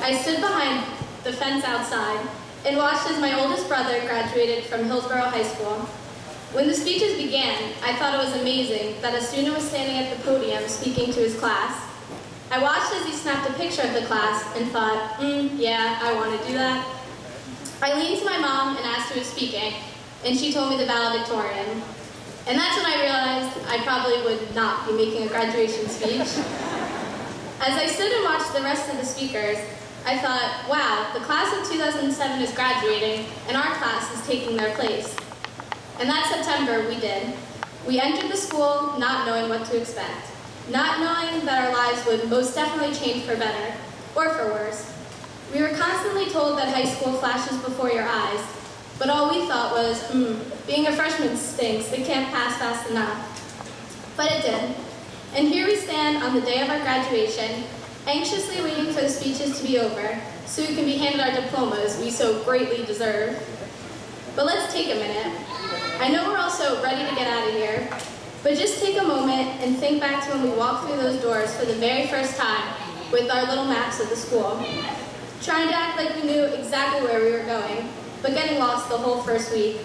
I stood behind the fence outside and watched as my oldest brother graduated from Hillsborough High School. When the speeches began, I thought it was amazing that a student was standing at the podium speaking to his class. I watched as he snapped a picture of the class and thought, yeah, I want to do that. I leaned to my mom and asked who was speaking, and she told me the valedictorian. And that's when I realized I probably would not be making a graduation speech. As I stood and watched the rest of the speakers, I thought, wow, the class of 2007 is graduating, and our class is taking their place. And that September, we did. We entered the school not knowing what to expect, not knowing that our lives would most definitely change for better, or for worse. We were constantly told that high school flashes before your eyes, but all we thought was, being a freshman stinks, it can't pass fast enough. But it did. And here we stand on the day of our graduation, anxiously waiting for the speeches to be over, so we can be handed our diplomas we so greatly deserve. But let's take a minute. I know we're all so ready to get out of here, but just take a moment and think back to when we walked through those doors for the very first time with our little maps of the school, trying to act like we knew exactly where we were going, but getting lost the whole first week.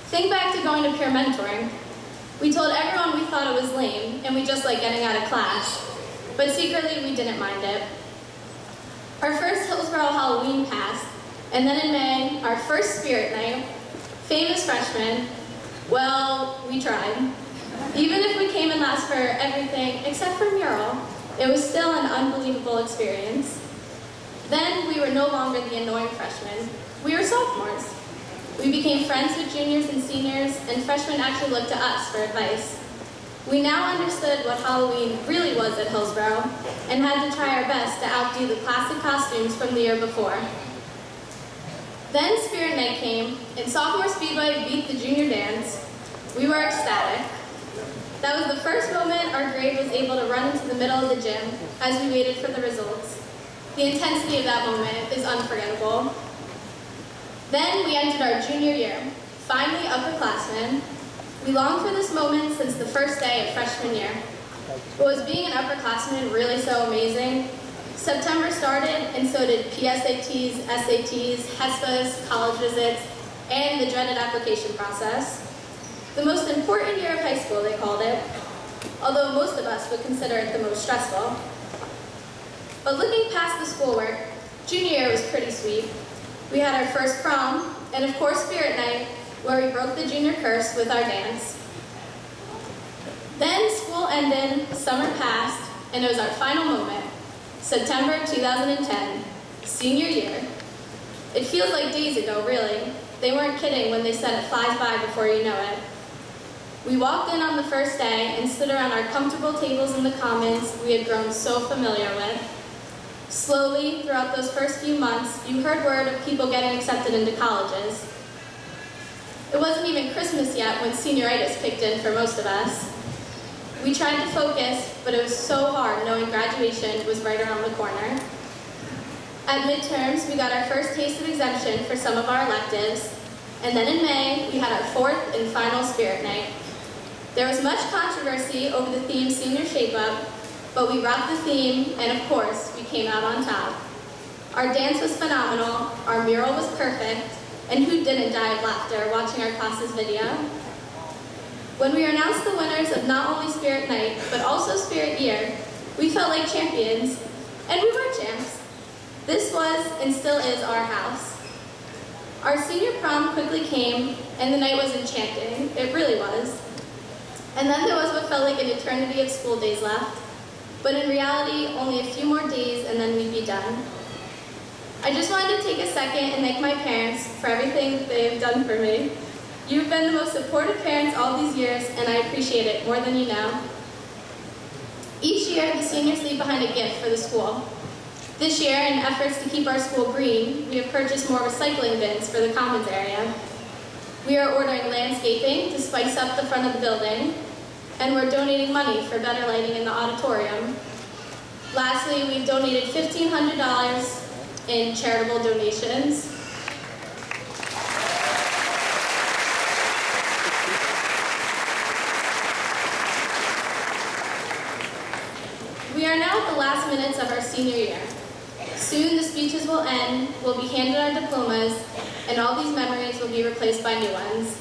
Think back to going to peer mentoring. We told everyone we thought it was lame, and we just liked getting out of class, but secretly we didn't mind it. Our first Hillsborough Halloween passed, and then in May, our first spirit night, famous freshmen, well, we tried. Even if we came in last for everything except for mural, it was still an unbelievable experience. Then we were no longer the annoying freshmen. We were sophomores. We became friends with juniors and seniors, and freshmen actually looked to us for advice. We now understood what Halloween really was at Hillsborough, and had to try our best to outdo the classic costumes from the year before. Then Spirit Night came, and sophomore speedway beat the junior dance. We were ecstatic. That was the first moment our grade was able to run into the middle of the gym as we waited for the results. The intensity of that moment is unforgettable. Then we entered our junior year, finally upperclassmen. We longed for this moment since the first day of freshman year. But was being an upperclassman really so amazing? September started, and so did PSATs, SATs, HESPAs, college visits, and the dreaded application process. The most important year of high school, they called it, although most of us would consider it the most stressful. But looking past the schoolwork, junior year was pretty sweet. We had our first prom, and of course Spirit Night, where we broke the junior curse with our dance. Then school ended, summer passed, and it was our final moment, September 2010, senior year. It feels like days ago, really. They weren't kidding when they said it flies by before you know it. We walked in on the first day and stood around our comfortable tables in the commons we had grown so familiar with. Slowly, throughout those first few months, you heard word of people getting accepted into colleges. It wasn't even Christmas yet when senioritis kicked in for most of us. We tried to focus, but it was so hard knowing graduation was right around the corner. At midterms, we got our first taste of exemption for some of our electives, and then in May, we had our fourth and final Spirit Night. There was much controversy over the theme Senior Shape Up, but we rocked the theme, and of course, we came out on top. Our dance was phenomenal, our mural was perfect, and who didn't die of laughter watching our class's video? When we announced the winners of not only Spirit Night, but also Spirit Year, we felt like champions, and we were champs. This was, and still is, our house. Our senior prom quickly came, and the night was enchanting. It really was. And then there was what felt like an eternity of school days left. But in reality, only a few more days and then we'd be done. I just wanted to take a second and thank my parents for everything that they have done for me. You've been the most supportive parents all these years, and I appreciate it more than you know. Each year, the seniors leave behind a gift for the school. This year, in efforts to keep our school green, we have purchased more recycling bins for the commons area. We are ordering landscaping to spice up the front of the building, and we're donating money for better lighting in the auditorium. Lastly, we've donated $1,500 in charitable donations. We are now at the last minutes of our senior year. Soon the speeches will end, we'll be handed our diplomas, and all these memories will be replaced by new ones.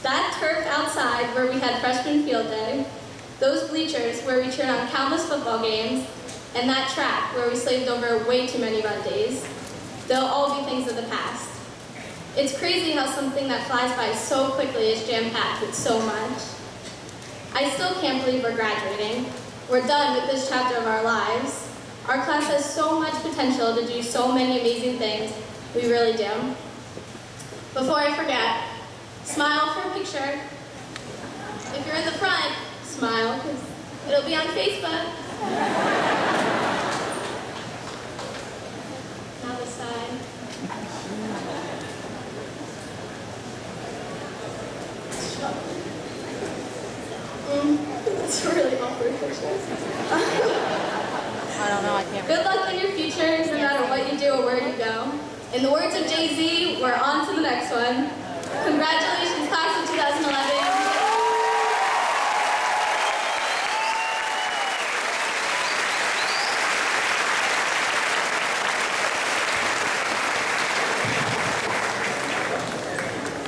That turf outside where we had freshman field day, those bleachers where we cheered on countless football games, and that track where we slaved over way too many run days, they'll all be things of the past. It's crazy how something that flies by so quickly is jam-packed with so much. I still can't believe we're graduating. We're done with this chapter of our lives. Our class has so much potential to do so many amazing things. We really do. Before I forget, smile for a picture. If you're in the front, smile, because it'll be on Facebook. Now this side. It's a really awkward picture. I don't know, I can't. Good luck in your future, no matter what you do or where you go. In the words of Jay-Z, we're on to the next one. Congratulations, class of 2000.